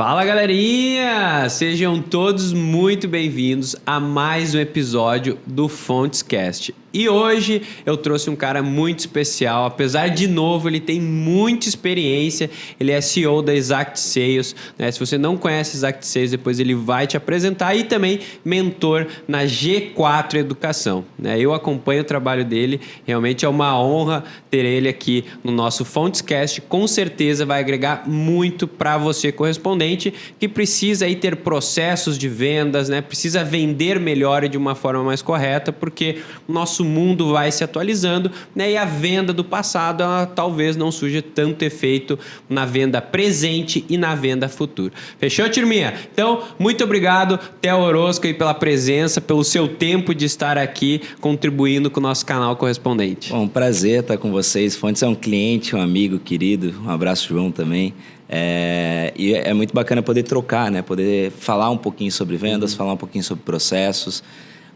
Fala, galerinha! Sejam todos muito bem-vindos a mais um episódio do Fontes.cast. E hoje eu trouxe um cara muito especial, apesar de novo, ele tem muita experiência, ele é CEO da Exact Sales, né? Se você não conhece Exact Sales, depois ele vai te apresentar, e também mentor na G4 Educação, né? Eu acompanho o trabalho dele, realmente é uma honra ter ele aqui no nosso Fontes.cast, com certeza vai agregar muito para você correspondente, que precisa aí ter processos de vendas, né? Precisa vender melhor e de uma forma mais correta, porque o nosso mundo vai se atualizando, né? E a venda do passado, ela talvez não surja tanto efeito na venda presente e na venda futura. Fechou, turminha? Então, muito obrigado, Theo Orozco, aí, pela presença, pelo seu tempo de estar aqui contribuindo com o nosso canal correspondente. Bom, prazer estar com vocês. Fontes é um cliente, um amigo querido. Um abraço, João, também. E é muito bacana poder trocar, né? Poder falar um pouquinho sobre vendas, falar um pouquinho sobre processos.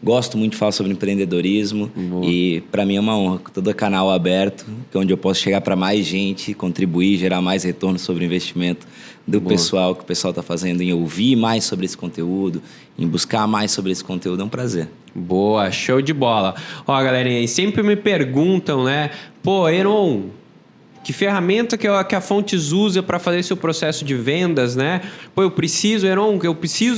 Gosto muito de falar sobre empreendedorismo. E para mim é uma honra. Todo canal aberto, que é onde eu posso chegar para mais gente, contribuir, gerar mais retorno sobre o investimento do pessoal, que o pessoal está fazendo, em ouvir mais sobre esse conteúdo, em buscar mais sobre esse conteúdo. É um prazer. Boa, show de bola. Ó, galerinha, sempre me perguntam, né? Pô, Heron, que ferramenta que a Fontes usa para fazer seu processo de vendas, né? Pô, eu preciso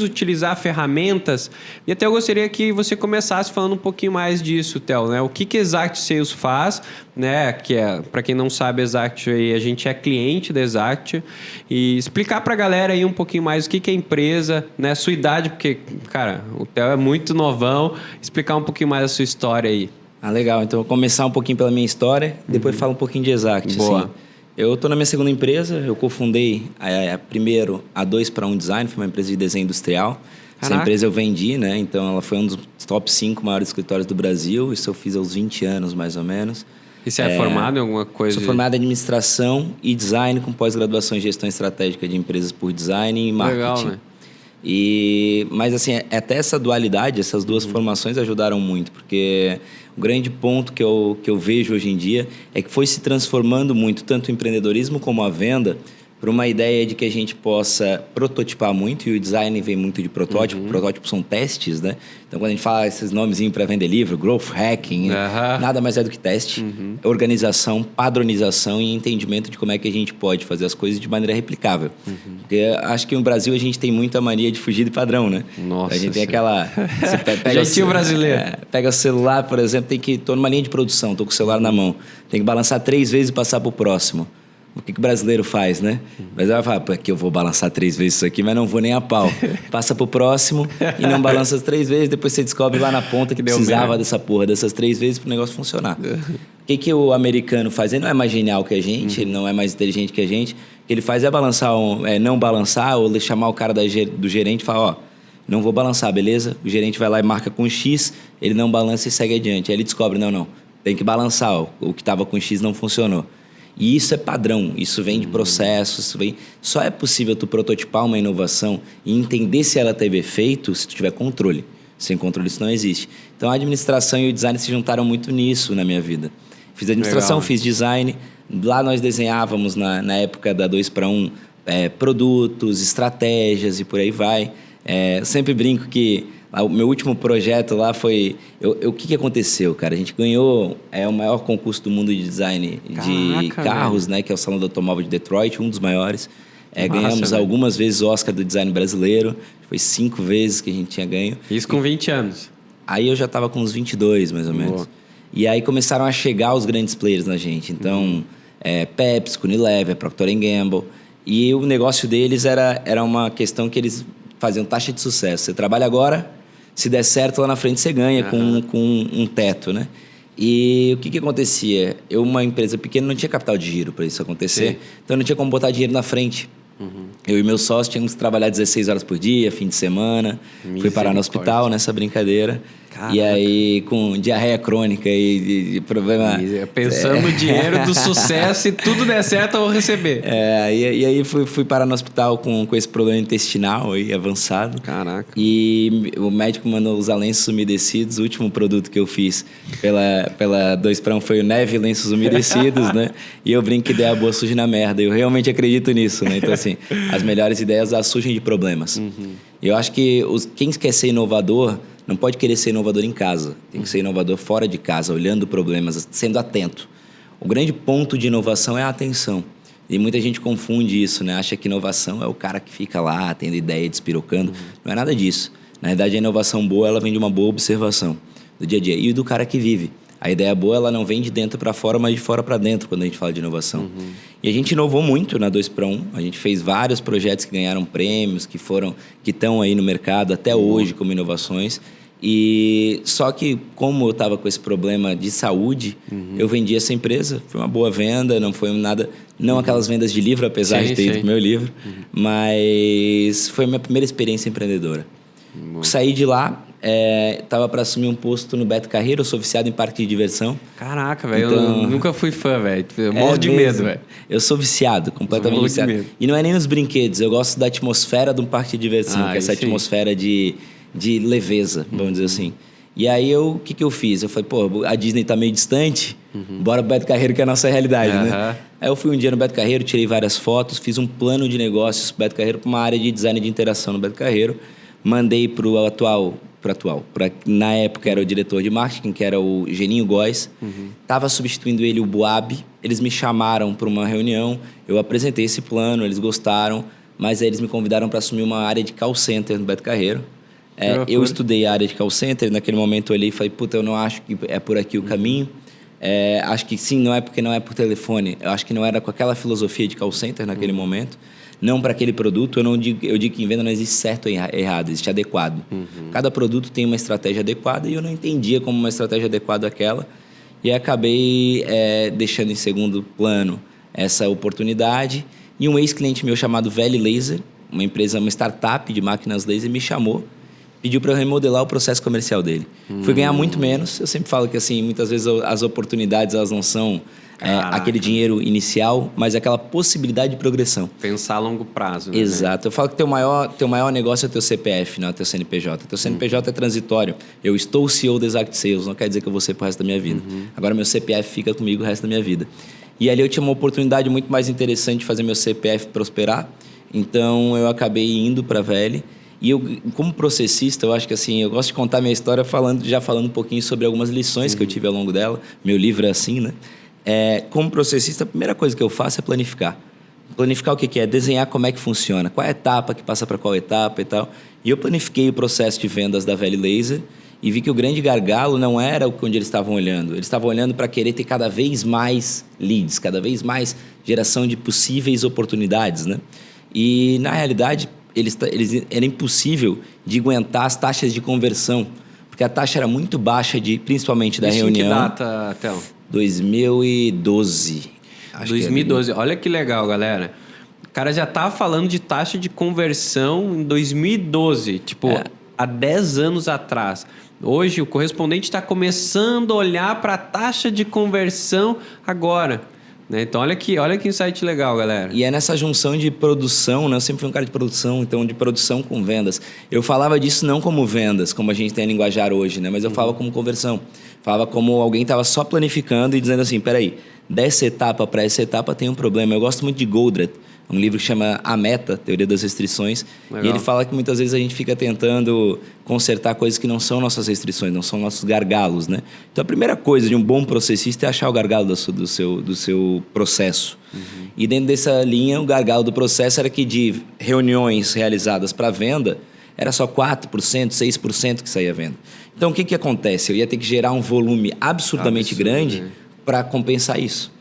utilizar ferramentas. E até eu gostaria que você começasse falando um pouquinho mais disso, Theo, né? O que Exact Sales faz, né? Que é, para quem não sabe, Exact, a gente é cliente da Exact. E explicar para a galera aí um pouquinho mais o que é a empresa, né? Sua idade, porque, cara, o Theo é muito novão. Explicar um pouquinho mais a sua história aí. Ah, legal. Então, eu vou começar um pouquinho pela minha história, depois falo um pouquinho de Exact. Boa. Assim. Eu estou na minha segunda empresa, eu cofundei primeiro a 2-para-1 Design, foi uma empresa de desenho industrial. Essa empresa eu vendi, né? Então, ela foi um dos top 5 maiores escritórios do Brasil. Isso eu fiz aos 20 anos, mais ou menos. E você é formado em alguma coisa? Sou formado em administração e design, com pós-graduação em gestão estratégica de empresas por design e marketing. Legal, né? Mas assim, até essa dualidade, essas duas formações ajudaram muito, porque o grande ponto que eu vejo hoje em dia é que foi se transformando muito, tanto o empreendedorismo como a venda, para uma ideia de que a gente possa prototipar muito, e o design vem muito de protótipo. Protótipos são testes, né? Então, quando a gente fala esses nomezinhos para vender livro, growth hacking, nada mais é do que teste, organização, padronização e entendimento de como é que a gente pode fazer as coisas de maneira replicável. Porque acho que no Brasil a gente tem muita mania de fugir de padrão, né? Nossa, a gente tem aquela... Jeitinho brasileiro. Pega o celular, por exemplo, tô numa linha de produção, tô com o celular na mão. Tem que balançar 3 vezes e passar pro próximo. O que o brasileiro faz, né? O brasileiro vai falar, aqui eu vou balançar 3 vezes isso aqui, mas não vou nem a pau. Passa pro próximo e não balança as 3 vezes, depois você descobre lá na ponta que precisava dessa porra, dessas 3 vezes pro negócio funcionar. O que o americano faz? Ele não é mais genial que a gente, ele não é mais inteligente que a gente. O que ele faz é balançar, não balançar, ou chamar o cara do gerente e falar, ó, não vou balançar, beleza? O gerente vai lá e marca com X, ele não balança e segue adiante. Aí ele descobre, não, tem que balançar, ó, o que estava com X não funcionou. E isso é padrão, isso vem de processos, só é possível tu prototipar uma inovação e entender se ela teve efeito se tu tiver controle. Sem controle isso não existe. Então a administração e o design se juntaram muito nisso na minha vida. Fiz administração, legal, fiz design, lá nós desenhávamos na época da 2-para-1 produtos, estratégias e por aí vai. Sempre brinco que o meu último projeto lá foi... O que aconteceu, cara? A gente ganhou o maior concurso do mundo de design de carros, né? Que é o Salão do Automóvel de Detroit, um dos maiores. Ganhamos algumas vezes o Oscar do design brasileiro. Foi 5 vezes que a gente tinha ganho. Isso com 20 anos? Aí eu já estava com uns 22, mais ou menos. E aí começaram a chegar os grandes players na gente. Então, Pepsi, Unilever, Procter & Gamble. E o negócio deles era uma questão que eles faziam taxa de sucesso. Você trabalha agora... Se der certo, lá na frente você ganha com um teto, né? E o que acontecia? Eu, uma empresa pequena, não tinha capital de giro para isso acontecer. Sim. Então, não tinha como botar dinheiro na frente. Eu e meus sócios tínhamos que trabalhar 16 horas por dia, fim de semana. Fui parar no hospital nessa brincadeira. Caraca. E aí, com diarreia crônica e problema... Pensando no dinheiro do sucesso, se tudo der certo, eu vou receber. E aí fui parar no hospital com esse problema intestinal aí, avançado. Caraca. E o médico mandou usar lenços umedecidos. O último produto que eu fiz pela 2-para-1 foi o Neve Lenços Umedecidos, né? E eu brinco que ideia boa surge na merda. Eu realmente acredito nisso, né? Então, assim, as melhores ideias surgem de problemas. E eu acho que quem quer ser inovador não pode querer ser inovador em casa. Tem que ser inovador fora de casa, olhando problemas, sendo atento. O grande ponto de inovação é a atenção. E muita gente confunde isso, né? Acha que inovação é o cara que fica lá, tendo ideia, despirocando. Não é nada disso. Na verdade, a inovação boa, ela vem de uma boa observação do dia a dia. E do cara que vive. A ideia boa, ela não vem de dentro para fora, mas de fora para dentro, quando a gente fala de inovação. E a gente inovou muito na 2-para-1. A gente fez vários projetos que ganharam prêmios, que estão aí no mercado até hoje como inovações. E só que, como eu estava com esse problema de saúde, eu vendi essa empresa. Foi uma boa venda, não foi nada... Não aquelas vendas de livro, apesar de ter ido pro meu livro. Mas foi a minha primeira experiência empreendedora. Saí de lá, tava para assumir um posto no Beto Carreiro. Eu sou viciado em parque de diversão. Caraca, velho, então, eu nunca fui fã, velho. Eu morro de medo, velho. Eu sou viciado, completamente viciado. E não é nem nos brinquedos, eu gosto da atmosfera de um parque de diversão, que é essa atmosfera de leveza, vamos dizer assim. E aí, o que eu fiz? Eu falei, pô, a Disney tá meio distante, bora pro Beto Carreiro, que é a nossa realidade, né? Aí eu fui um dia no Beto Carreiro, tirei várias fotos, fiz um plano de negócios pro Beto Carreiro, para uma área de design de interação no Beto Carreiro. Mandei pro na época era o diretor de marketing, que era o Geninho Góes. Tava substituindo ele, o Boab. Eles me chamaram para uma reunião, eu apresentei esse plano, eles gostaram, mas aí eles me convidaram para assumir uma área de call center no Beto Carreiro. Eu estudei a área de call center, naquele momento eu olhei e falei, puta, eu não acho que é por aqui o caminho. Acho que sim, não é porque não é por telefone. Eu acho que não era com aquela filosofia de call center naquele momento. Não para aquele produto. Eu digo que em venda não existe certo ou errado, existe adequado. Cada produto tem uma estratégia adequada e eu não entendia como uma estratégia adequada aquela. E acabei deixando em segundo plano essa oportunidade. E um ex-cliente meu chamado Valley Laser, uma startup de máquinas laser, me chamou. Pediu para eu remodelar o processo comercial dele. Fui ganhar muito menos. Eu sempre falo que, assim, muitas vezes as oportunidades, elas não são aquele dinheiro inicial, mas aquela possibilidade de progressão. Pensar a longo prazo, né? Exato. Eu falo que teu maior negócio é teu CPF, não é teu CNPJ. Teu CNPJ é transitório. Eu estou o CEO da Exact Sales, não quer dizer que eu vou ser pro resto da minha vida. Agora, meu CPF fica comigo o resto da minha vida. E ali eu tinha uma oportunidade muito mais interessante de fazer meu CPF prosperar. Então, eu acabei indo para a Veli. E eu, como processista, eu acho que assim, eu gosto de contar minha história falando um pouquinho sobre algumas lições que eu tive ao longo dela. Meu livro é assim, né? Como processista, a primeira coisa que eu faço é planificar. Planificar o que é? Desenhar como é que funciona. Qual é a etapa que passa para qual etapa e tal. E eu planifiquei o processo de vendas da Valley Laser e vi que o grande gargalo não era onde eles estavam olhando. Eles estavam olhando para querer ter cada vez mais leads, cada vez mais geração de possíveis oportunidades, né? E, na realidade, era impossível de aguentar as taxas de conversão, porque a taxa era muito baixa, principalmente da reunião. Em que data, Théo? 2012. 2012. Olha que legal, galera. O cara já estava falando de taxa de conversão em 2012, tipo, há 10 anos atrás. Hoje, o correspondente está começando a olhar para a taxa de conversão agora. Então, olha que insight legal, galera. E é nessa junção de produção, né? Eu sempre fui um cara de produção, então de produção com vendas. Eu falava disso não como vendas, como a gente tem a linguajar hoje, né? Mas eu falava como conversão. Falava como alguém estava só planificando e dizendo assim, peraí, dessa etapa para essa etapa tem um problema. Eu gosto muito de Goldratt, um livro que chama A Meta, Teoria das Restrições. Legal. E ele fala que muitas vezes a gente fica tentando consertar coisas que não são nossas restrições, não são nossos gargalos, né? Então, a primeira coisa de um bom processista é achar o gargalo do seu processo. E dentro dessa linha, o gargalo do processo era que de reuniões realizadas para venda, era só 4%, 6% que saía venda. Então, o que acontece? Eu ia ter que gerar um volume absurdamente grande para compensar isso.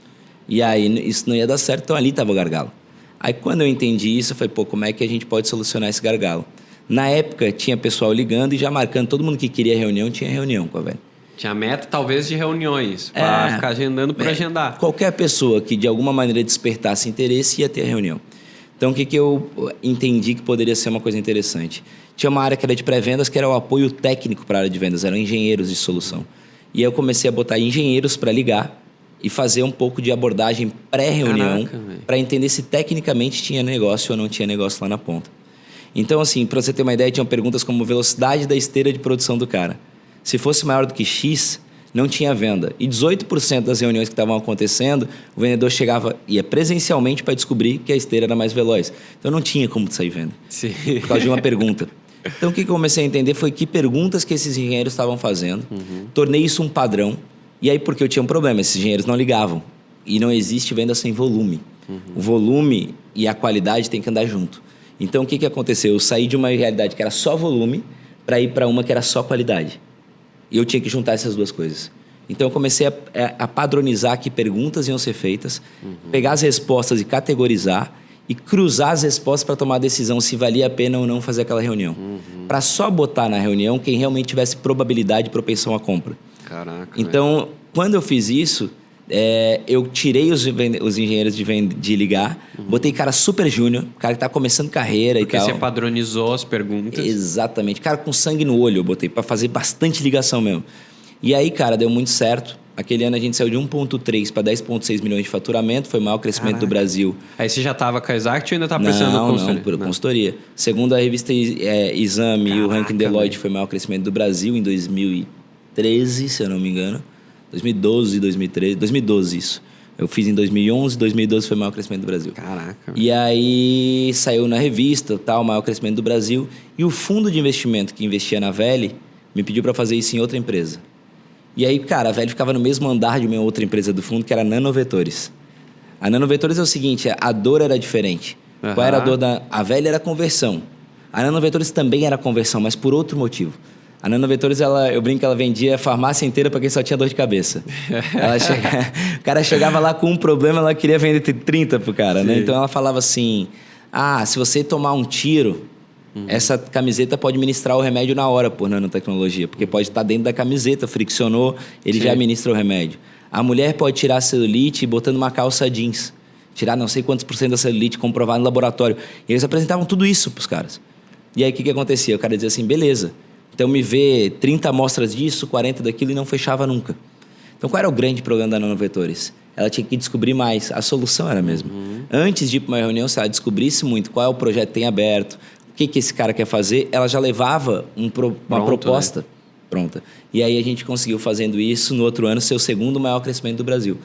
E aí, isso não ia dar certo, então ali estava o gargalo. Aí, quando eu entendi isso, eu falei, como é que a gente pode solucionar esse gargalo? Na época, tinha pessoal ligando e já marcando. Todo mundo que queria reunião, tinha reunião com a Veli. Tinha meta, talvez, de reuniões, para ficar agendando por agendar. Qualquer pessoa que, de alguma maneira, despertasse interesse, ia ter a reunião. Então, o que eu entendi que poderia ser uma coisa interessante? Tinha uma área que era de pré-vendas, que era o apoio técnico para a área de vendas, eram engenheiros de solução. E aí eu comecei a botar engenheiros para ligar e fazer um pouco de abordagem pré-reunião para entender se tecnicamente tinha negócio ou não tinha negócio lá na ponta. Então, assim, para você ter uma ideia, tinham perguntas como velocidade da esteira de produção do cara. Se fosse maior do que X, não tinha venda. E 18% das reuniões que estavam acontecendo, o vendedor ia presencialmente para descobrir que a esteira era mais veloz. Então, não tinha como sair venda. Sim. Por causa de uma pergunta. Então, o que eu comecei a entender foi que perguntas que esses engenheiros estavam fazendo. Tornei isso um padrão. E aí, porque eu tinha um problema, esses engenheiros não ligavam. E não existe venda sem volume. O volume e a qualidade tem que andar junto. Então, o que aconteceu? Eu saí de uma realidade que era só volume para ir para uma que era só qualidade. E eu tinha que juntar essas duas coisas. Então, eu comecei a padronizar que perguntas iam ser feitas, pegar as respostas e categorizar e cruzar as respostas para tomar a decisão se valia a pena ou não fazer aquela reunião. Para só botar na reunião quem realmente tivesse probabilidade e propensão à compra. Caraca. Então, quando eu fiz isso, eu tirei os engenheiros de ligar, botei cara super júnior, cara que tá começando carreira Porque e tal. você padronizou as perguntas. Exatamente. Cara com sangue no olho eu botei para fazer bastante ligação mesmo. E aí, cara, deu muito certo. Aquele ano a gente saiu de 1,3 para 10,6 milhões de faturamento, foi o maior crescimento do Brasil. Aí você já estava com a Exact ou ainda estava precisando consultoria? Não, por consultoria. Segundo a revista Exame e o ranking Deloitte, foi o maior crescimento do Brasil em 2013, se eu não me engano. 2012, 2013, 2012 isso. Eu fiz em 2011, 2012 foi o maior crescimento do Brasil. Caraca. E aí saiu na revista, tal, o maior crescimento do Brasil. E o fundo de investimento que investia na Veli me pediu para fazer isso em outra empresa. E aí, cara, a Veli ficava no mesmo andar de uma outra empresa do fundo, que era a Nanovetores. A Nanovetores é o seguinte, a dor era diferente. Qual era a dor da... A Veli era conversão. A Nanovetores também era conversão, mas por outro motivo. A Nanovetores, eu brinco que ela vendia a farmácia inteira para quem só tinha dor de cabeça. O cara chegava lá com um problema, ela queria vender 30 pro cara, né? Então ela falava assim, se você tomar um tiro, essa camiseta pode ministrar o remédio na hora por nanotecnologia, porque pode estar dentro da camiseta, friccionou, ele já ministra o remédio. A mulher pode tirar a celulite botando uma calça jeans. Tirar não sei quantos % da celulite, comprovar no laboratório. E eles apresentavam tudo isso pros caras. E aí o que acontecia? O cara dizia assim, beleza, então me vê 30 amostras disso, 40 daquilo e não fechava nunca. Então qual era o grande problema da Nanovetores? Ela tinha que descobrir mais, a solução era a mesma. Antes de ir para uma reunião, se ela descobrisse muito qual é o projeto que tem aberto, o que esse cara quer fazer, ela já levava uma proposta pronta. E aí a gente conseguiu, fazendo isso, no outro ano, ser o segundo maior crescimento do Brasil.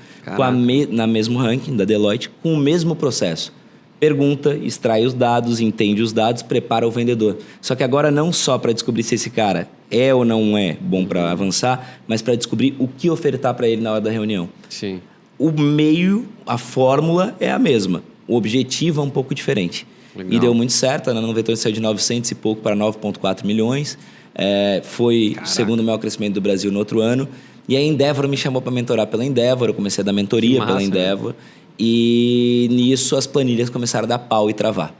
Na mesmo ranking da Deloitte, com o mesmo processo. Pergunta, extrai os dados, entende os dados, prepara o vendedor. Só que agora não só para descobrir se esse cara é ou não é bom para avançar, mas para descobrir o que ofertar para ele na hora da reunião. Sim. O meio, a fórmula é a mesma. O objetivo é um pouco diferente. Legal. E deu muito certo. A Nanovetores saiu de 900 e pouco para 9,4 milhões. Foi o segundo maior crescimento do Brasil no outro ano. E a Endeavor me chamou para mentorar pela Endeavor. Eu comecei a dar mentoria pela Endeavor. Né? E nisso as planilhas começaram a dar pau e travar.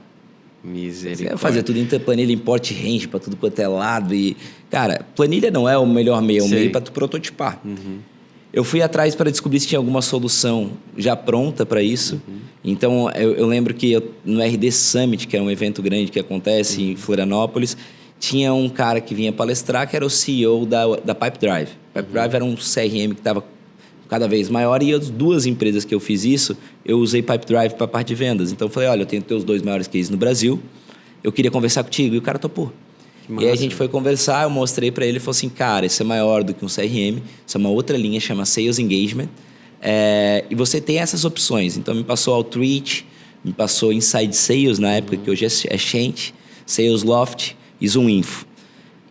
Misericórdia. Eu fazia tudo em planilha, import range para tudo quanto é lado. E, cara, planilha não é o melhor meio, é o meio para tu prototipar. Eu fui atrás para descobrir se tinha alguma solução já pronta para isso. Então, eu lembro que no RD Summit, que é um evento grande que acontece em Florianópolis, tinha um cara que vinha palestrar, que era o CEO da Pipedrive. Pipedrive era um CRM que estava cada vez maior, e as duas empresas que eu fiz isso, eu usei Pipedrive para a parte de vendas. Então, eu falei, olha, eu tenho teus 2 maiores cases no Brasil, eu queria conversar contigo. E o cara topou. E aí a gente foi conversar, eu mostrei para ele e falou assim, cara, isso é maior do que um CRM, isso é uma outra linha, chama Sales Engagement, e você tem essas opções. Então me passou Outreach, me passou Inside Sales na época, que hoje é Shent, Salesloft e ZoomInfo.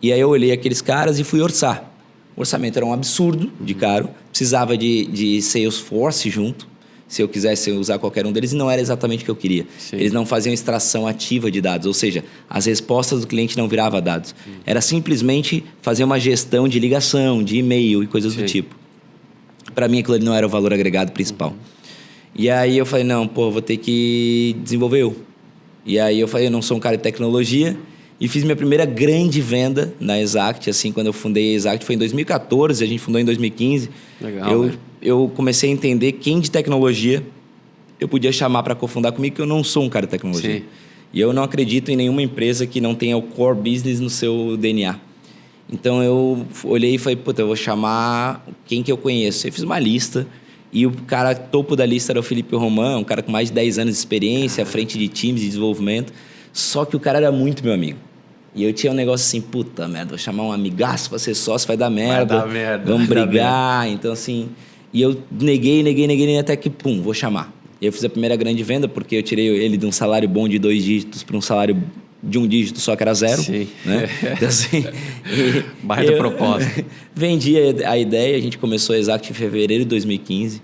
E aí eu olhei aqueles caras e fui orçar. O orçamento era um absurdo de caro, precisava de Salesforce junto, se eu quisesse usar qualquer um deles, e não era exatamente o que eu queria. Sim. Eles não faziam extração ativa de dados, ou seja, as respostas do cliente não viravam dados. Era simplesmente fazer uma gestão de ligação, de e-mail e coisas do tipo. Para mim, aquilo ali não era o valor agregado principal. E aí eu falei, não, vou ter que desenvolver eu. E aí eu falei, eu não sou um cara de tecnologia, e fiz minha primeira grande venda na Exact, assim, quando eu fundei a Exact, foi em 2014, a gente fundou em 2015. Legal, eu comecei a entender quem de tecnologia eu podia chamar para cofundar comigo, que eu não sou um cara de tecnologia. Sim. E eu não acredito em nenhuma empresa que não tenha o core business no seu DNA. Então eu olhei e falei, puta, eu vou chamar quem que eu conheço. Eu fiz uma lista e o cara topo da lista era o Felipe Roman, um cara com mais de 10 anos de experiência, à frente de times de desenvolvimento. Só que o cara era muito meu amigo. E eu tinha um negócio assim, puta merda, vou chamar um amigaço pra ser sócio, vai dar merda. Vai dar merda. Vamos brigar. Então assim... E eu neguei, até que, pum, vou chamar. E eu fiz a primeira grande venda, porque eu tirei ele de um salário bom de 2 dígitos para um salário de 1 dígito, só que era 0. Sim. Né? Então, assim, Baita proposta. Vendi a ideia, a gente começou a Exact em fevereiro de 2015.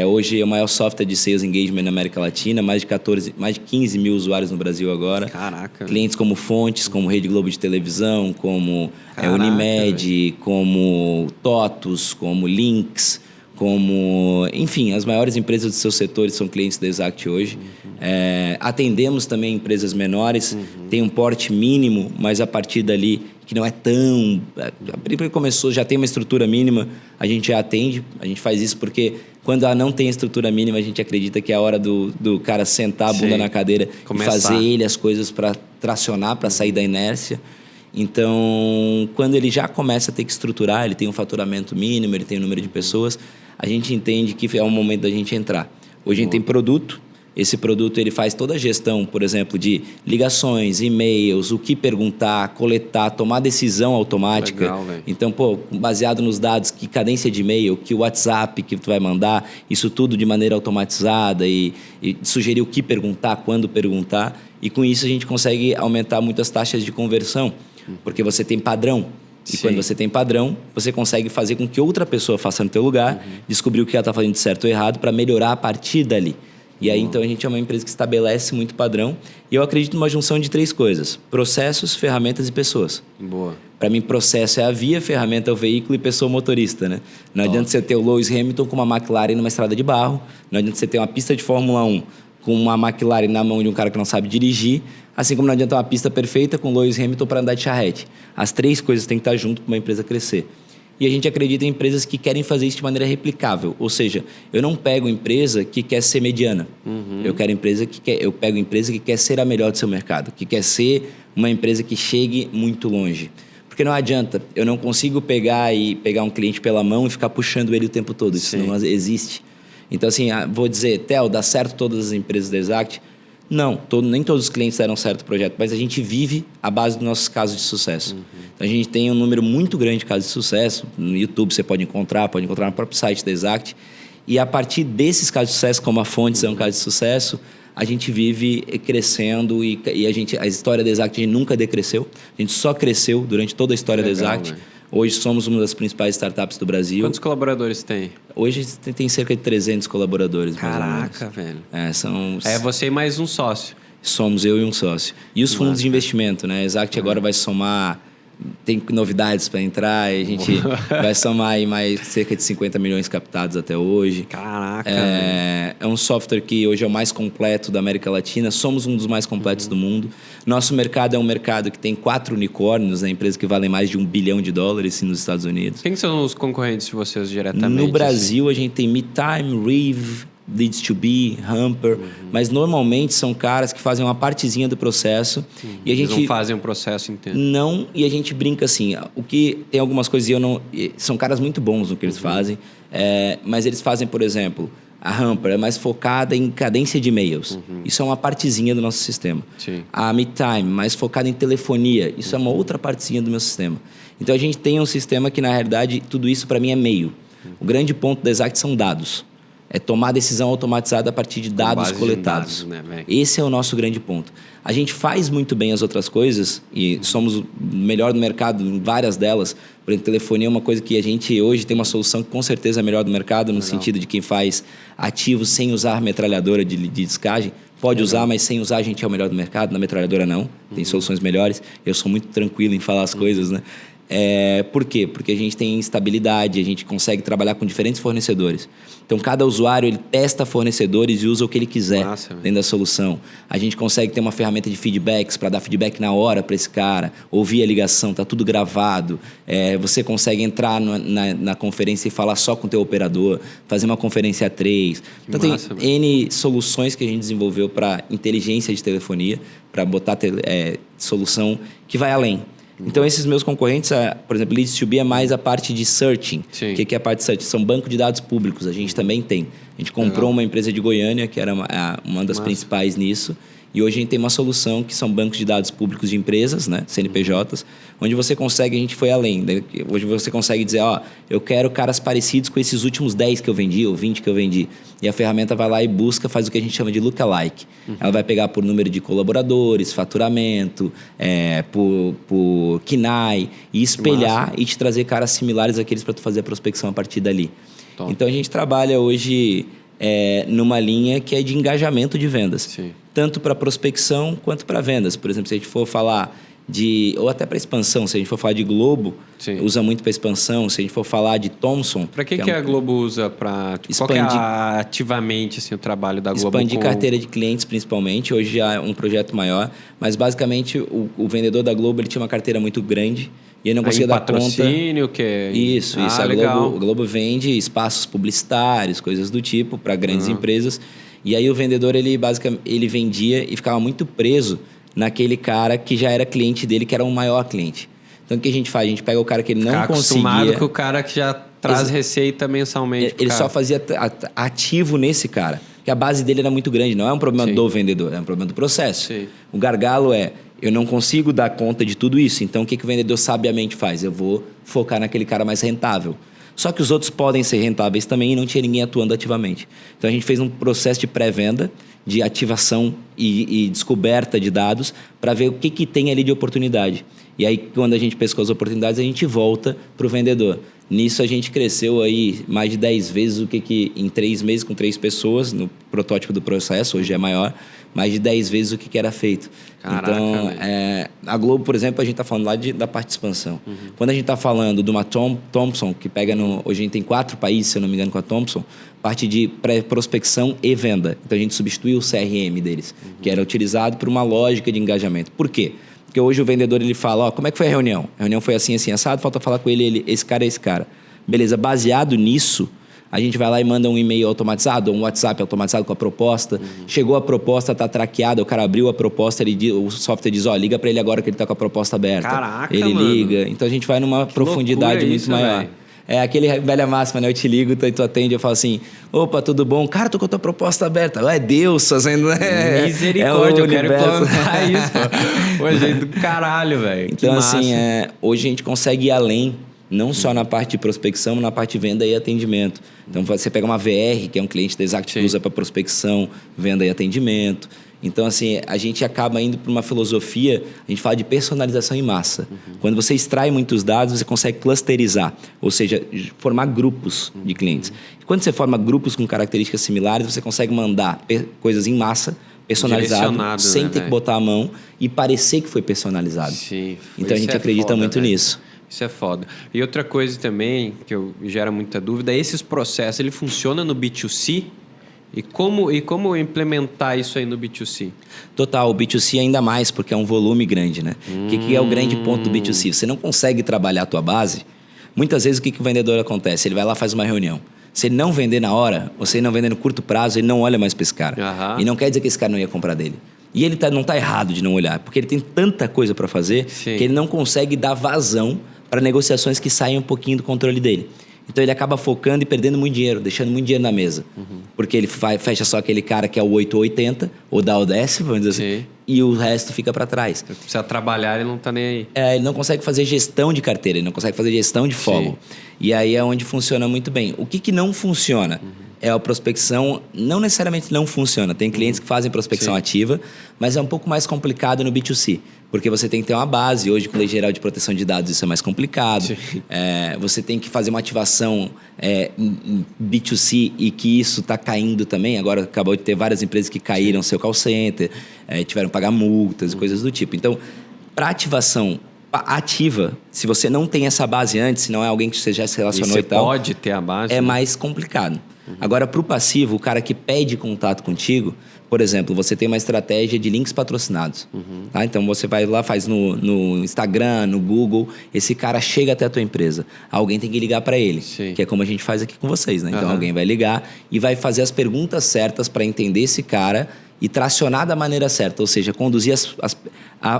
Hoje é o maior software de Sales Engagement na América Latina, mais de 15 mil usuários no Brasil agora. Caraca. Clientes como Fontes, como Rede Globo de televisão, como Unimed, como TOTUS, como Lynx, como... Enfim, as maiores empresas dos seus setores são clientes da Exact hoje. Atendemos também empresas menores, tem um porte mínimo, mas a partir dali, que não é tão... A primeira começou, já tem uma estrutura mínima, a gente já atende. A gente faz isso porque quando ela não tem estrutura mínima, a gente acredita que é a hora do cara sentar a bunda na cadeira e fazer ele as coisas para tracionar, para sair da inércia. Então, quando ele já começa a ter que estruturar, ele tem um faturamento mínimo, ele tem um número de pessoas, a gente entende que é o momento da gente entrar. Hoje a gente tem produto. Esse produto ele faz toda a gestão, por exemplo, de ligações, e-mails, o que perguntar, coletar, tomar decisão automática. Legal, então, baseado nos dados, que cadência de e-mail, que WhatsApp que tu vai mandar, isso tudo de maneira automatizada e sugerir o que perguntar, quando perguntar. E com isso a gente consegue aumentar muitas taxas de conversão, porque você tem padrão. E quando você tem padrão, você consegue fazer com que outra pessoa faça no teu lugar, descobrir o que ela está fazendo de certo ou errado para melhorar a partir dali. E aí, então, a gente é uma empresa que estabelece muito padrão. E eu acredito numa junção de 3 coisas: processos, ferramentas e pessoas. Boa. Para mim, processo é a via, ferramenta é o veículo e pessoa motorista, né? Não adianta você ter o Lewis Hamilton com uma McLaren numa estrada de barro. Não adianta você ter uma pista de Fórmula 1 com uma McLaren na mão de um cara que não sabe dirigir. Assim como não adianta uma pista perfeita com o Lewis Hamilton para andar de charrete. As 3 coisas têm que estar junto para uma empresa crescer. E a gente acredita em empresas que querem fazer isso de maneira replicável. Ou seja, eu não pego empresa que quer ser mediana. Eu pego empresa que quer ser a melhor do seu mercado, que quer ser uma empresa que chegue muito longe. Porque não adianta, eu não consigo pegar um cliente pela mão e ficar puxando ele o tempo todo. Isso não existe. Então, assim, vou dizer, Theo, dá certo todas as empresas da Exact? Não, nem todos os clientes deram certo o projeto, mas a gente vive a base dos nossos casos de sucesso. Então, a gente tem um número muito grande de casos de sucesso. No YouTube você pode encontrar no próprio site da Exact. E a partir desses casos de sucesso, como a Fontes é um caso de sucesso, a gente vive crescendo e a história da Exact a gente nunca decresceu. A gente só cresceu durante toda a história da Exact. Véio. Hoje somos uma das principais startups do Brasil. Quantos colaboradores tem? Hoje tem cerca de 300 colaboradores. Caraca, velho. É você e mais um sócio. Somos eu e um sócio. E os fundos de investimento, né? A Exact agora vai somar... Tem novidades para entrar e a gente vai somar aí mais cerca de 50 milhões captados até hoje. Caraca! É um software que hoje é o mais completo da América Latina. Somos um dos mais completos do mundo. Nosso mercado é um mercado que tem 4 unicórnios, né? Empresas que valem mais de $1 bilhão nos Estados Unidos. Quem são os concorrentes de vocês diretamente? No Brasil, a gente tem MeTime, Reeve, Leads2B, Hamper, mas normalmente são caras que fazem uma partezinha do processo. E a gente Eles não fazem um processo inteiro. Não, e a gente brinca assim, o que tem algumas coisas são caras muito bons no que eles fazem, mas eles fazem, por exemplo, a Hamper é mais focada em cadência de e-mails. Isso é uma partezinha do nosso sistema. Sim. A MeTime, mais focada em telefonia. Isso é uma outra partezinha do meu sistema. Então, a gente tem um sistema que, na realidade, tudo isso para mim é meio. O grande ponto da Exact são dados. É tomar decisão automatizada a partir de dados coletados. Esse é o nosso grande ponto. A gente faz muito bem as outras coisas e somos o melhor do mercado em várias delas. Por exemplo, telefonia é uma coisa que a gente hoje tem uma solução que com certeza é a melhor do mercado, no sentido de quem faz ativos sem usar metralhadora de discagem. Pode usar, mas sem usar a gente é o melhor do mercado. Na metralhadora não, tem soluções melhores. Eu sou muito tranquilo em falar as coisas, né? Por quê? Porque a gente tem estabilidade, a gente consegue trabalhar com diferentes fornecedores. Então, cada usuário ele testa fornecedores e usa o que ele quiser dentro da solução. A gente consegue ter uma ferramenta de feedbacks para dar feedback na hora para esse cara, ouvir a ligação, está tudo gravado. Você consegue entrar na conferência e falar só com o teu operador, fazer uma conferência a 3. Então, tem N soluções que a gente desenvolveu para inteligência de telefonia, para botar solução que vai além. Então, esses meus concorrentes, por exemplo, Leads2B é mais a parte de searching. O que é a parte de searching? São banco de dados públicos, a gente também tem. A gente comprou uma empresa de Goiânia, que era uma das principais nisso, e hoje a gente tem uma solução que são bancos de dados públicos de empresas, né? CNPJs, onde você consegue, a gente foi além. Né? Hoje você consegue dizer, eu quero caras parecidos com esses últimos 10 que eu vendi ou 20 que eu vendi. E a ferramenta vai lá e busca, faz o que a gente chama de lookalike. Ela vai pegar por número de colaboradores, faturamento, por KINAI, e espelhar e te trazer caras similares àqueles para tu fazer a prospecção a partir dali. Top. Então, a gente trabalha hoje numa linha que é de engajamento de vendas. Sim. Tanto para prospecção quanto para vendas. Por exemplo, se a gente for falar ou até para expansão, se a gente for falar de Globo, usa muito para expansão. Se a gente for falar de Thomson... Para que a Globo usa para... Qual que é ativamente assim, o trabalho da Globo? Expandir carteira de clientes, principalmente. Hoje já é um projeto maior. Mas, basicamente, o vendedor da Globo ele tinha uma carteira muito grande e ele não conseguia dar patrocínio, conta... que é... Isso. A Globo vende espaços publicitários, coisas do tipo, para grandes empresas. E aí o vendedor, ele vendia e ficava muito preso naquele cara que já era cliente dele, que era um maior cliente. Então, o que a gente faz? A gente pega o cara que ele não conseguia... acostumado com o cara que já traz receita mensalmente. Ele só fazia ativo nesse cara. Porque a base dele era muito grande. Não é um problema do vendedor, é um problema do processo. Sim. O gargalo eu não consigo dar conta de tudo isso. Então, o que o vendedor sabiamente faz? Eu vou focar naquele cara mais rentável. Só que os outros podem ser rentáveis também e não tinha ninguém atuando ativamente. Então, a gente fez um processo de pré-venda, de ativação e descoberta de dados para ver o que tem ali de oportunidade. E aí, quando a gente pescou as oportunidades, a gente volta para o vendedor. Nisso, a gente cresceu aí mais de 10 vezes o que em 3 meses, com 3 pessoas, no protótipo do processo, hoje é maior, mais de 10 vezes o que era feito. Caraca, então, a Globo, por exemplo, a gente está falando lá da parte de expansão. Quando a gente está falando de uma Thomson, que pega hoje a gente tem 4 países, se eu não me engano, com a Thomson, parte de prospecção e venda. Então, a gente substituiu o CRM deles, que era utilizado por uma lógica de engajamento. Por quê? Porque hoje o vendedor ele fala, como é que foi a reunião? A reunião foi assim, assim, assado, falta falar com ele, esse cara é esse cara. Beleza, baseado nisso, a gente vai lá e manda um e-mail automatizado, ou um WhatsApp automatizado com a proposta. Chegou a proposta, está traqueada, o cara abriu a proposta, o software diz, liga para ele agora que ele está com a proposta aberta. Caraca, ele mano. Liga. Então a gente vai numa profundidade muito maior. Véio. É aquele velha máxima, né? Eu te ligo, tu atende, eu falo assim, opa, tudo bom? Cara, tô com a tua proposta aberta. É Deus fazendo... Misericórdia, eu quero implantar isso. Pô, gente do caralho, velho. Então, assim, hoje a gente consegue ir além, não só na parte de prospecção, mas na parte de venda e atendimento. Então, você pega uma VR, que é um cliente da Exact que usa para prospecção, venda e atendimento. Então, assim, a gente acaba indo para uma filosofia, a gente fala de personalização em massa. Quando você extrai muitos dados, você consegue clusterizar, ou seja, formar grupos de clientes. E quando você forma grupos com características similares, você consegue mandar coisas em massa, personalizado, sem ter que botar a mão e parecer que foi personalizado. Sim. Então, a gente acredita muito nisso. Isso é foda. E outra coisa também, que gera muita dúvida, esses processos, ele funciona no B2C? E como implementar isso aí no B2C? Total, o B2C ainda mais, porque é um volume grande, né? O que é o grande ponto do B2C? Você não consegue trabalhar a tua base. Muitas vezes, o que o vendedor acontece? Ele vai lá e faz uma reunião. Se ele não vender na hora, ou se ele não vender no curto prazo, ele não olha mais para esse cara. E não quer dizer que esse cara não ia comprar dele. E ele não está errado de não olhar, porque ele tem tanta coisa para fazer que ele não consegue dar vazão para negociações que saem um pouquinho do controle dele. Então, ele acaba focando e perdendo muito dinheiro, deixando muito dinheiro na mesa. Porque ele fecha só aquele cara que é o 8 ou 80, ou dá o décimo, vamos dizer assim, e o resto fica para trás. Se precisa trabalhar, ele não está nem aí. Ele não consegue fazer gestão de carteira, ele não consegue fazer gestão de follow. E aí é onde funciona muito bem. O que não funciona? É a prospecção, não necessariamente não funciona. Tem clientes que fazem prospecção ativa, mas é um pouco mais complicado no B2C. Porque você tem que ter uma base. Hoje, com a Lei Geral de Proteção de Dados, isso é mais complicado. Você tem que fazer uma ativação em B2C e que isso está caindo também. Agora, acabou de ter várias empresas que caíram seu call center, tiveram que pagar multas e coisas do tipo. Então, para ativação ativa. Se você não tem essa base antes, se não é alguém que você já se relacionou e tal... pode ter a base. É mais complicado. Agora, para o passivo, o cara que pede contato contigo, por exemplo, você tem uma estratégia de links patrocinados. Tá? Então, você vai lá, faz no Instagram, no Google, esse cara chega até a tua empresa. Alguém tem que ligar para ele, que é como a gente faz aqui com vocês. Né? Então, alguém vai ligar e vai fazer as perguntas certas para entender esse cara e tracionar da maneira certa, ou seja, conduzir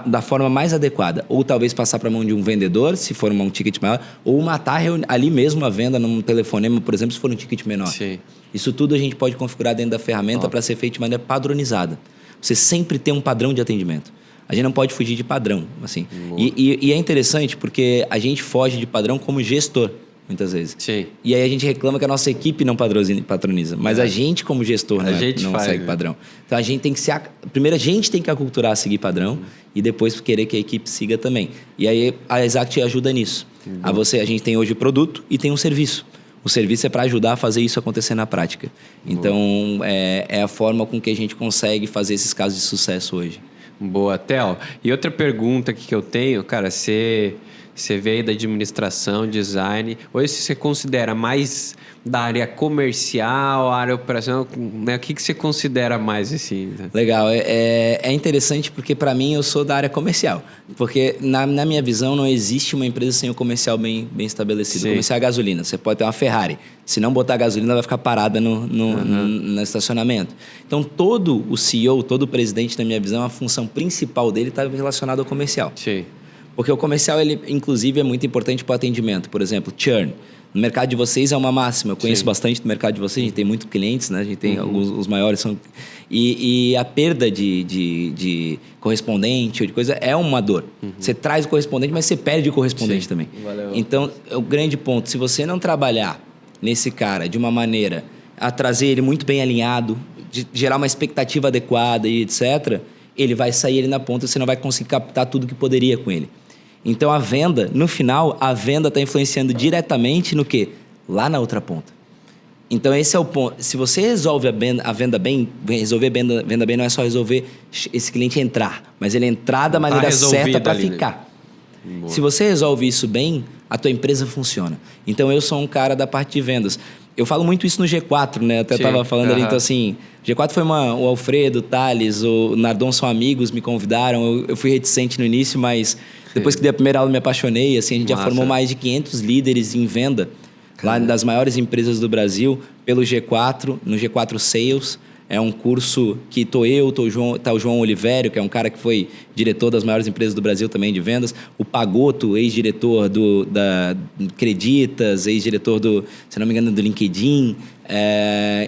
da forma mais adequada. Ou talvez passar para a mão de um vendedor, se for um ticket maior, ou matar ali mesmo a venda num telefonema, por exemplo, se for um ticket menor. Sim. Isso tudo a gente pode configurar dentro da ferramenta para ser feito de maneira padronizada. Você sempre tem um padrão de atendimento. A gente não pode fugir de padrão. Assim. E é interessante porque a gente foge de padrão como gestor, muitas vezes. Sim. E aí a gente reclama que a nossa equipe não patroniza. Mas a gente, como gestor, não segue padrão. Então a gente tem que primeiro a gente tem que aculturar a seguir padrão e depois querer que a equipe siga também. E aí a Exact ajuda nisso. A gente tem hoje o produto e tem um serviço. O serviço é para ajudar a fazer isso acontecer na prática. Então, é a forma com que a gente consegue fazer esses casos de sucesso hoje. Boa, Theo. E outra pergunta aqui que eu tenho, cara, você veio da administração, design. Hoje você considera mais da área comercial, área operacional? Né? O que você considera mais assim? Legal. É interessante porque, para mim, eu sou da área comercial. Porque, na minha visão, não existe uma empresa sem o comercial bem estabelecido. Sim. O comercial é a gasolina. Você pode ter uma Ferrari. Se não botar gasolina, ela vai ficar parada no estacionamento. Então, todo o CEO, todo o presidente, na minha visão, a função principal dele está relacionada ao comercial. Sim. Porque o comercial, ele, inclusive, é muito importante para o atendimento. Por exemplo, churn. No mercado de vocês é uma máxima. Eu conheço bastante do mercado de vocês. A gente tem muitos clientes, né? A gente tem os maiores. E a perda de correspondente ou de coisa é uma dor. Você traz o correspondente, mas você perde o correspondente também. Valeu. Então, o grande ponto, se você não trabalhar nesse cara de uma maneira a trazer ele muito bem alinhado, de gerar uma expectativa adequada e etc., ele vai sair ali na ponta e você não vai conseguir captar tudo que poderia com ele. Então, a venda, no final, a venda está influenciando diretamente no quê? Lá na outra ponta. Então, esse é o ponto. Se você resolve a venda bem, resolver a venda bem não é só resolver esse cliente entrar, mas ele entrar da maneira certa para ficar. Né? Se você resolve isso bem, a tua empresa funciona. Então, eu sou um cara da parte de vendas. Eu falo muito isso no G4, né? Até estava falando ali, então assim... G4 foi o Alfredo, o Thales, o Nardon são amigos, me convidaram. Eu fui reticente no início, mas depois que dei a primeira aula me apaixonei. Assim, a gente já formou mais de 500 líderes em venda, lá das maiores empresas do Brasil, pelo G4, no G4 Sales. É um curso que tá o João Olivério, que é um cara que foi diretor das maiores empresas do Brasil também de vendas. O Pagoto, ex-diretor da Creditas, ex-diretor se não me engano, do LinkedIn.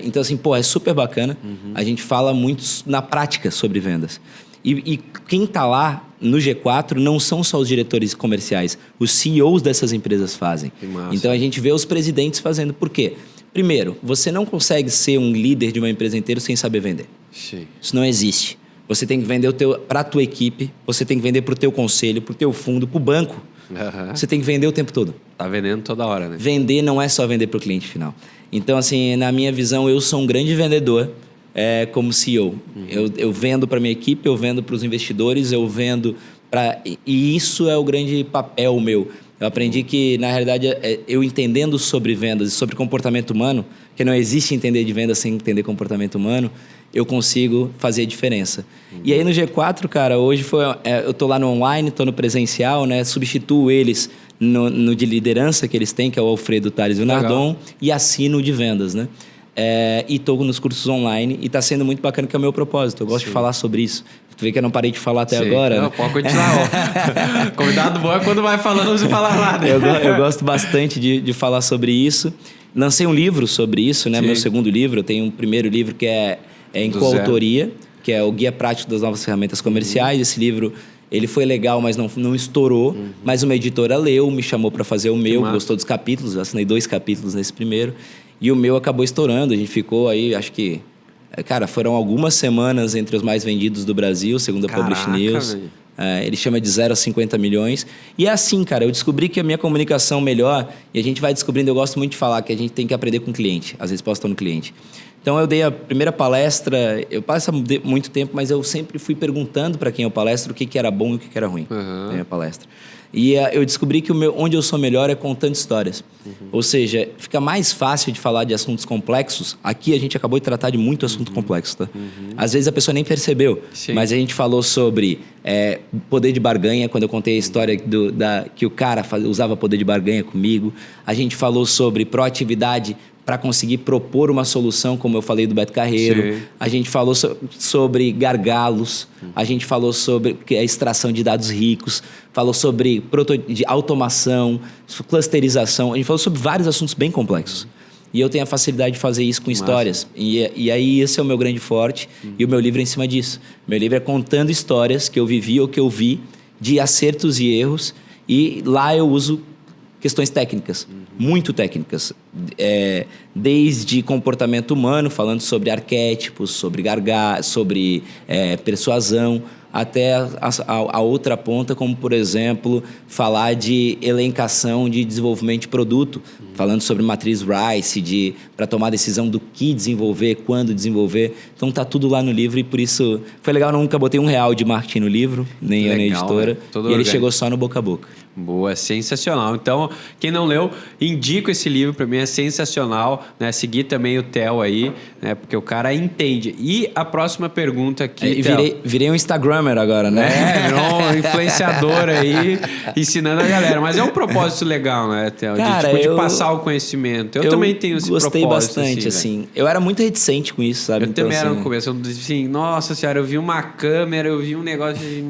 Então, assim, é super bacana. A gente fala muito na prática sobre vendas. E quem está lá no G4 não são só os diretores comerciais. Os CEOs dessas empresas fazem. Então, a gente vê os presidentes fazendo. Por quê? Primeiro, você não consegue ser um líder de uma empresa inteira sem saber vender. Sim. Isso não existe. Você tem que vender para a tua equipe, você tem que vender para o teu conselho, para o teu fundo, para o banco. Você tem que vender o tempo todo. Tá vendendo toda hora, né? Vender não é só vender para o cliente final. Então, assim, na minha visão, eu sou um grande vendedor como CEO. Eu vendo para minha equipe, eu vendo para os investidores, eu vendo para... E isso é o grande papel meu. Eu aprendi que, na realidade, eu entendendo sobre vendas e sobre comportamento humano, que não existe entender de vendas sem entender comportamento humano, eu consigo fazer a diferença. E aí no G4, cara, hoje eu tô lá no online, tô no presencial, né? Substituo eles no de liderança que eles têm, que é o Alfredo, o Thales e o Nardon, e assino o de vendas, né? E tô nos cursos online e tá sendo muito bacana, que é o meu propósito. Eu gosto de falar sobre isso. Tu vê que eu não parei de falar até agora. Não, né? Pode continuar. Convidado bom é quando vai falando, você fala lá, né? Eu gosto bastante de falar sobre isso. Lancei um livro sobre isso, né? Meu segundo livro. Eu tenho um primeiro livro que é em coautoria, que é o Guia Prático das Novas Ferramentas Comerciais. Esse livro, ele foi legal, mas não estourou. Mas uma editora leu, me chamou para fazer o meu, gostou dos capítulos. Eu assinei 2 capítulos nesse primeiro. E o meu acabou estourando. A gente ficou aí, acho que... Cara, foram algumas semanas entre os mais vendidos do Brasil, segundo a Publish News. Ele chama de 0 a 50 milhões. E é assim, cara, eu descobri que a minha comunicação melhor, e a gente vai descobrindo, eu gosto muito de falar, que a gente tem que aprender com o cliente. As respostas estão no cliente. Então, eu dei a primeira palestra, eu passo muito tempo, mas eu sempre fui perguntando para quem eu palestro o que era bom e o que era ruim na minha palestra. E eu descobri que onde eu sou melhor é contando histórias. Ou seja, fica mais fácil de falar de assuntos complexos. Aqui a gente acabou de tratar de muito assunto complexo, tá? Às vezes a pessoa nem percebeu, mas a gente falou sobre poder de barganha, quando eu contei a história que o cara usava poder de barganha comigo. A gente falou sobre proatividade para conseguir propor uma solução, como eu falei do Beto Carreiro. Sim. A gente falou sobre gargalos, a gente falou sobre a extração de dados ricos, falou sobre de automação, clusterização, a gente falou sobre vários assuntos bem complexos. E eu tenho a facilidade de fazer isso com histórias. E aí esse é o meu grande forte, e o meu livro é em cima disso. Meu livro é contando histórias que eu vivi ou que eu vi, de acertos e erros, e lá eu uso questões técnicas, muito técnicas, desde comportamento humano, falando sobre arquétipos, sobre sobre persuasão, até a outra ponta, como, por exemplo, falar de elencação de desenvolvimento de produto, falando sobre matriz Rice, para tomar a decisão do que desenvolver, quando desenvolver. Então tá tudo lá no livro e por isso foi legal, eu nunca botei R$1 de marketing no livro, nem eu, nem a editora, né? E ele chegou só no boca a boca. Boa, sensacional. Então, quem não leu, indico esse livro, para mim é sensacional, né? Seguir também o Theo aí, né? Porque o cara entende. E a próxima pergunta aqui, virei um Instagrammer agora, né? Virou um influenciador aí, ensinando a galera. Mas é um propósito legal, né, Theo? Cara, de passar o conhecimento. Eu também tenho esse propósito. Gostei bastante, assim. Eu era muito reticente com isso, sabe? Eu também era no começo. Eu disse assim, nossa senhora, eu vi uma câmera, eu vi um negócio de...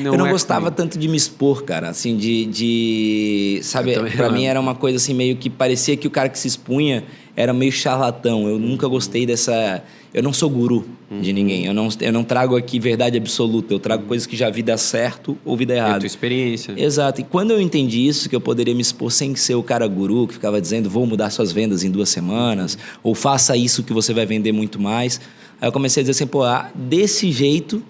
eu não gostava tanto de me expor, cara, assim, sabe, pra mim era uma coisa assim, meio que parecia que o cara que se expunha era meio charlatão. Eu nunca gostei dessa... Eu não sou guru de ninguém. Eu não trago aqui verdade absoluta. Eu trago coisas que já vi dar certo ou vi dar errado. É a tua experiência. Exato. E quando eu entendi isso, que eu poderia me expor sem ser o cara guru, que ficava dizendo, vou mudar suas vendas em 2 semanas, ou faça isso que você vai vender muito mais. Aí eu comecei a dizer assim, desse jeito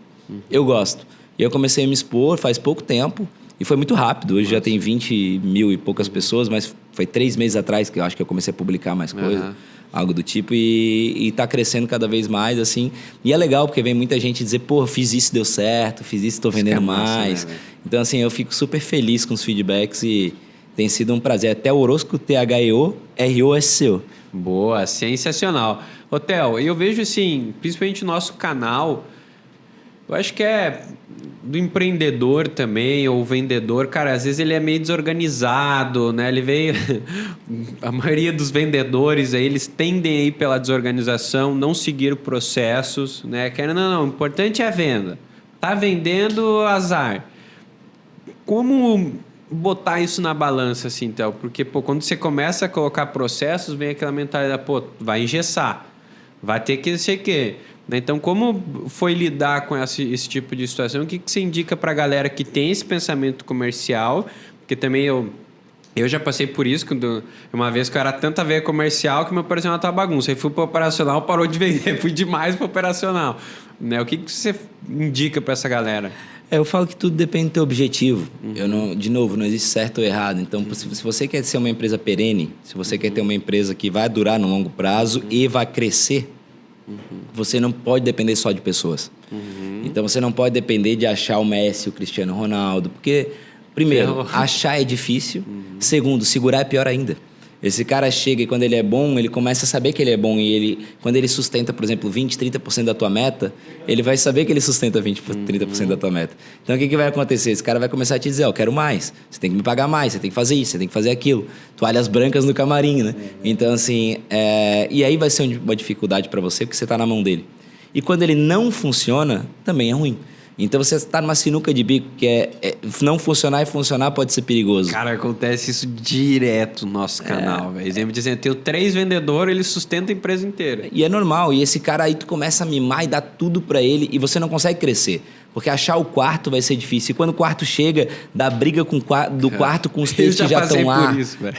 eu gosto. E eu comecei a me expor faz pouco tempo. E foi muito rápido. Hoje já tem 20 mil e poucas pessoas, mas foi 3 meses atrás que eu acho que eu comecei a publicar mais coisa. Algo do tipo. E tá crescendo cada vez mais, assim. E é legal, porque vem muita gente dizer, fiz isso, deu certo, fiz isso, tô vendendo mais. Massa, né, então, assim, eu fico super feliz com os feedbacks e tem sido um prazer. Até o Orosco THEO-ROSCO. Boa, sensacional. Ô, Theo, eu vejo, assim, principalmente no nosso canal... Eu acho que é do empreendedor também, ou vendedor, cara, às vezes ele é meio desorganizado, né? Ele veio... A maioria dos vendedores aí, eles tendem a ir pela desorganização, não seguir processos, né? Não, o importante é a venda. Tá vendendo, azar. Como botar isso na balança, assim, então? Porque, quando você começa a colocar processos, vem aquela mentalidade, vai engessar, vai ter que sei o quê. Então, como foi lidar com esse tipo de situação? O que você indica para a galera que tem esse pensamento comercial? Porque também eu já passei por isso, quando uma vez que eu era tanta veia comercial que meu operacional estava bagunça. Aí fui para o operacional, parou de vender, fui demais para o operacional. Né? O que você indica para essa galera? Eu falo que tudo depende do teu objetivo. De novo, não existe certo ou errado. Então, se você quer ser uma empresa perene, se você quer ter uma empresa que vai durar no longo prazo e vai crescer, você não pode depender só de pessoas. Então, você não pode depender de achar o Messi, o Cristiano Ronaldo. Porque, primeiro, achar é difícil. Segundo, segurar é pior ainda. Esse cara chega e quando ele é bom, ele começa a saber que ele é bom. E quando ele sustenta, por exemplo, 20%, 30% da tua meta, ele vai saber que ele sustenta 20%, 30% da tua meta. Então, o que vai acontecer? Esse cara vai começar a te dizer, eu quero mais. Você tem que me pagar mais, você tem que fazer isso, você tem que fazer aquilo. Toalhas brancas no camarim, né? Então, assim... E aí vai ser uma dificuldade para você, porque você está na mão dele. E quando ele não funciona, também é ruim. Então, você está numa sinuca de bico que não funcionar e funcionar pode ser perigoso. Cara, acontece isso direto no nosso canal, velho. Exemplo dizendo, eu tenho 3 vendedores, ele sustenta a empresa inteira. E é normal. E esse cara aí, tu começa a mimar e dar tudo pra ele e você não consegue crescer. Porque achar o quarto vai ser difícil. E quando o quarto chega, dá briga do quarto com os 3 que já estão lá. Por isso, velho.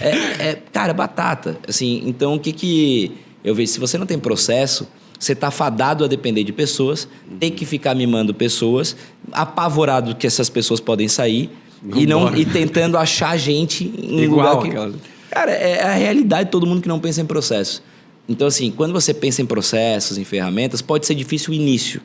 Cara, batata. Assim, então, o que eu vejo? Se você não tem processo... Você está fadado a depender de pessoas, tem que ficar mimando pessoas, apavorado que essas pessoas podem sair e tentando achar gente em igual lugar que... Cara, é a realidade de todo mundo que não pensa em processo. Então, assim, quando você pensa em processos, em ferramentas, pode ser difícil o início.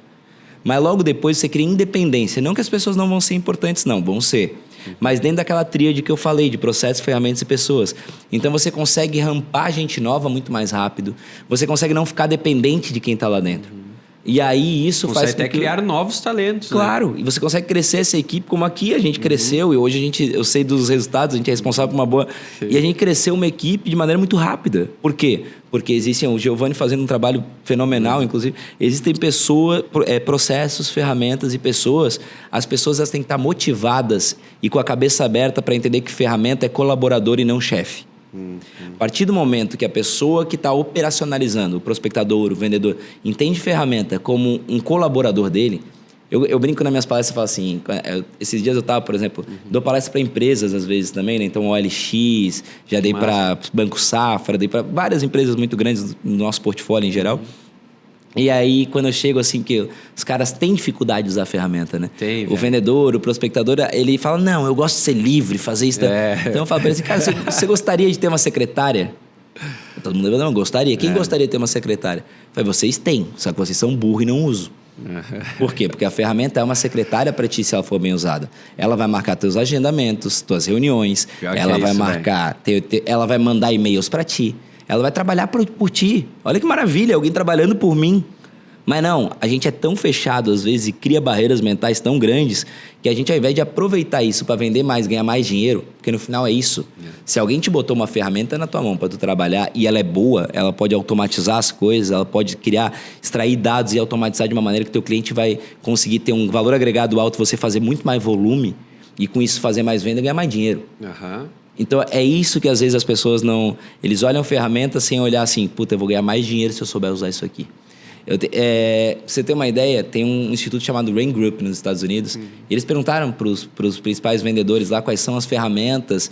Mas logo depois você cria independência. Não que as pessoas não vão ser importantes, não, vão ser. Mas dentro daquela tríade que eu falei, de processos, ferramentas e pessoas. Então você consegue rampar gente nova muito mais rápido. Você consegue não ficar dependente de quem está lá dentro. E aí isso Consegue faz até criar novos talentos. Claro, né? E você consegue crescer essa equipe como aqui a gente cresceu. E hoje eu sei dos resultados, a gente é responsável por uma boa... Sim. E a gente cresceu uma equipe de maneira muito rápida. Por quê? Porque existem, o Giovanni fazendo um trabalho fenomenal, inclusive. Existem pessoas, processos, ferramentas e pessoas. As pessoas elas têm que estar motivadas e com a cabeça aberta para entender que ferramenta é colaborador e não chefe. A partir do momento que a pessoa que está operacionalizando, o prospectador, o vendedor, entende ferramenta como um colaborador dele, eu brinco nas minhas palestras e falo assim, esses dias eu estava, por exemplo, dou palestra para empresas às vezes também, né? Então OLX, já dei para Banco Safra, dei para várias empresas muito grandes no nosso portfólio em geral. E aí, quando eu chego assim, que os caras têm dificuldade de usar a ferramenta, né? Tem, o vendedor, o prospectador, ele fala, não, eu gosto de ser livre, fazer isso. Então eu falo pra ele assim, cara, você gostaria de ter uma secretária? Todo mundo não gostaria. Quem gostaria de ter uma secretária? Eu falei, vocês têm, só que vocês são burros e não usam. Por quê? Porque a ferramenta é uma secretária para ti se ela for bem usada. Ela vai marcar teus agendamentos, tuas reuniões, ela vai marcar, ela vai mandar e-mails para ti. Ela vai trabalhar por ti. Olha que maravilha, alguém trabalhando por mim. Mas não, a gente é tão fechado às vezes e cria barreiras mentais tão grandes que a gente, ao invés de aproveitar isso para vender mais, ganhar mais dinheiro, porque no final é isso. Se alguém te botou uma ferramenta na tua mão para tu trabalhar e ela é boa, ela pode automatizar as coisas, ela pode extrair dados e automatizar de uma maneira que teu cliente vai conseguir ter um valor agregado alto, você fazer muito mais volume e com isso fazer mais venda e ganhar mais dinheiro. Então, é isso que às vezes as pessoas não... Eles olham a ferramenta sem olhar assim, puta, eu vou ganhar mais dinheiro se eu souber usar isso aqui. Pra você ter uma ideia, tem um instituto chamado Rain Group nos Estados Unidos. E eles perguntaram para os principais vendedores lá quais são as ferramentas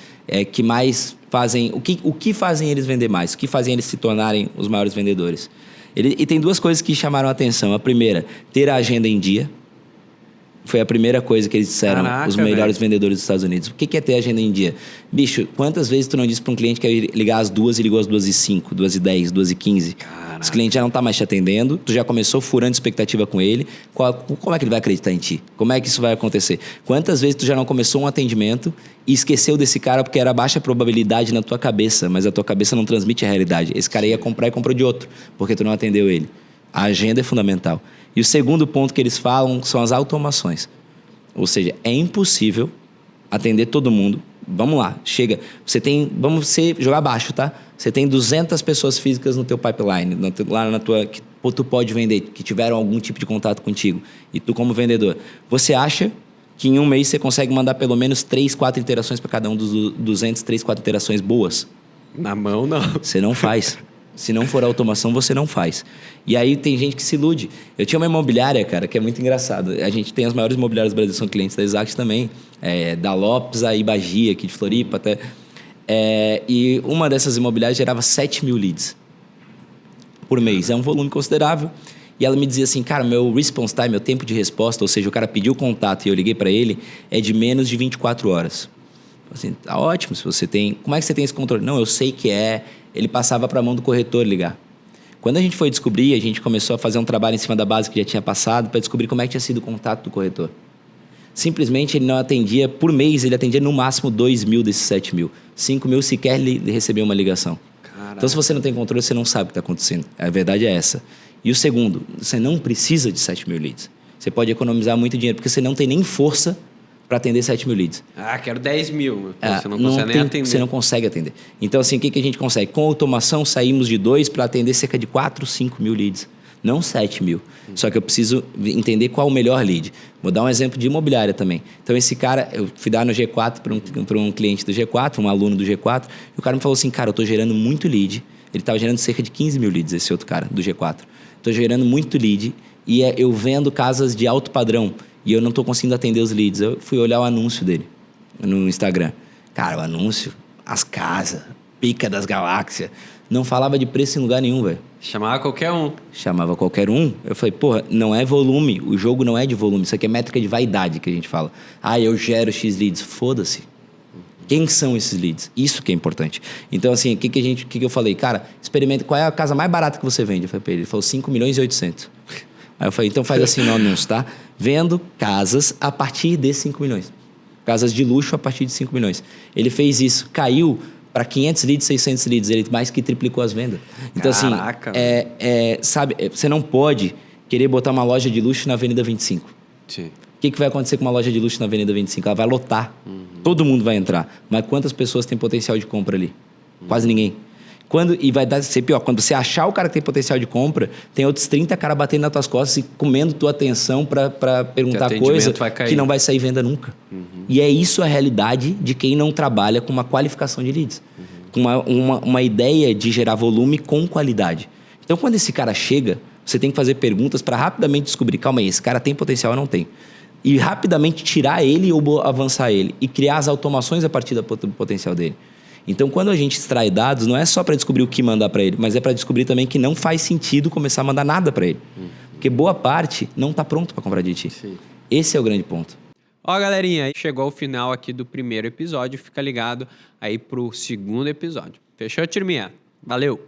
que mais fazem... O que fazem eles vender mais? O que fazem eles se tornarem os maiores vendedores? E tem duas coisas que chamaram a atenção. A primeira, ter a agenda em dia. Foi a primeira coisa que eles disseram, os melhores vendedores dos Estados Unidos. O que é ter agenda em dia? Bicho, quantas vezes tu não disse para um cliente que ia ligar às 2 e ligou às 2h05, 2h10, 2h15? Esse cliente já não está mais te atendendo, tu já começou furando expectativa com ele. Como é que ele vai acreditar em ti? Como é que isso vai acontecer? Quantas vezes tu já não começou um atendimento e esqueceu desse cara porque era baixa probabilidade na tua cabeça, mas a tua cabeça não transmite a realidade. Esse cara ia comprar e comprou de outro, porque tu não atendeu ele. A agenda é fundamental. E o segundo ponto que eles falam são as automações. Ou seja, é impossível atender todo mundo. Vamos lá, chega. Vamos jogar baixo, tá? Você tem 200 pessoas físicas no teu pipeline, lá na tua, que tu pode vender, que tiveram algum tipo de contato contigo. E tu como vendedor. Você acha que em um mês você consegue mandar pelo menos 3, 4 interações para cada um dos 200, 3, 4 interações boas? Na mão, não. Você não faz. Se não for automação, você não faz. E aí tem gente que se ilude. Eu tinha uma imobiliária, cara, que é muito engraçado. A gente tem as maiores imobiliárias do Brasil, são clientes da Exact também. Da Lopes a Ibagia, aqui de Floripa até. E uma dessas imobiliárias gerava 7 mil leads por mês. É um volume considerável. E ela me dizia assim, cara, meu response time, meu tempo de resposta, ou seja, o cara pediu o contato e eu liguei para ele, é de menos de 24 horas. Assim, tá ótimo, se você tem... Como é que você tem esse controle? Não, eu sei que ele passava para a mão do corretor ligar. Quando a gente foi descobrir, a gente começou a fazer um trabalho em cima da base que já tinha passado para descobrir como é que tinha sido o contato do corretor. Simplesmente ele não atendia, por mês, ele atendia no máximo 2 mil desses 7 mil. 5 mil sequer ele recebeu uma ligação. Caraca. Então, se você não tem controle, você não sabe o que está acontecendo. A verdade é essa. E o segundo, você não precisa de 7 mil leads. Você pode economizar muito dinheiro, porque você não tem nem força para atender 7 mil leads. Quero 10 mil. Você não consegue nem atender. Você não consegue atender. Então, assim, o que a gente consegue? Com automação, saímos de 2 para atender cerca de 4, 5 mil leads. Não 7 mil. Só que eu preciso entender qual o melhor lead. Vou dar um exemplo de imobiliária também. Então, esse cara, eu fui dar no G4 para um cliente do G4, um aluno do G4, e o cara me falou assim, cara, eu estou gerando muito lead. Ele estava gerando cerca de 15 mil leads, esse outro cara, do G4. Estou gerando muito lead e eu vendo casas de alto padrão. E eu não estou conseguindo atender os leads. Eu fui olhar o anúncio dele no Instagram. Cara, o anúncio, as casas, pica das galáxias. Não falava de preço em lugar nenhum, velho. Chamava qualquer um. Chamava qualquer um. Eu falei, porra, não é volume. O jogo não é de volume. Isso aqui é métrica de vaidade que a gente fala. Eu gero X leads. Foda-se. Quem são esses leads? Isso que é importante. Então, assim, o que eu falei? Cara, experimenta. Qual é a casa mais barata que você vende? Eu falei pra ele. Ele falou 5 milhões e 800. Aí eu falei, então faz assim no anúncio, tá? Vendo casas a partir de 5 milhões. Casas de luxo a partir de 5 milhões. Ele fez isso, caiu para 500 leads, 600 leads. Ele mais que triplicou as vendas. Então, Caraca, sabe, você não pode querer botar uma loja de luxo na Avenida 25. Sim. O que vai acontecer com uma loja de luxo na Avenida 25? Ela vai lotar. Todo mundo vai entrar. Mas quantas pessoas têm potencial de compra ali? Quase ninguém. E vai ser pior. Quando você achar o cara que tem potencial de compra, tem outros 30 caras batendo nas tuas costas e comendo tua atenção para perguntar coisa que não vai sair venda nunca. E é isso a realidade de quem não trabalha com uma qualificação de leads. Com uma ideia de gerar volume com qualidade. Então, quando esse cara chega, você tem que fazer perguntas para rapidamente descobrir, calma aí, esse cara tem potencial ou não tem? E rapidamente tirar ele ou avançar ele. E criar as automações a partir do potencial dele. Então, quando a gente extrai dados, não é só para descobrir o que mandar para ele, mas é para descobrir também que não faz sentido começar a mandar nada para ele. Porque boa parte não está pronto para comprar de ti. Sim. Esse é o grande ponto. Ó, galerinha, chegou ao final aqui do primeiro episódio. Fica ligado aí pro segundo episódio. Fechou, turminha? Valeu!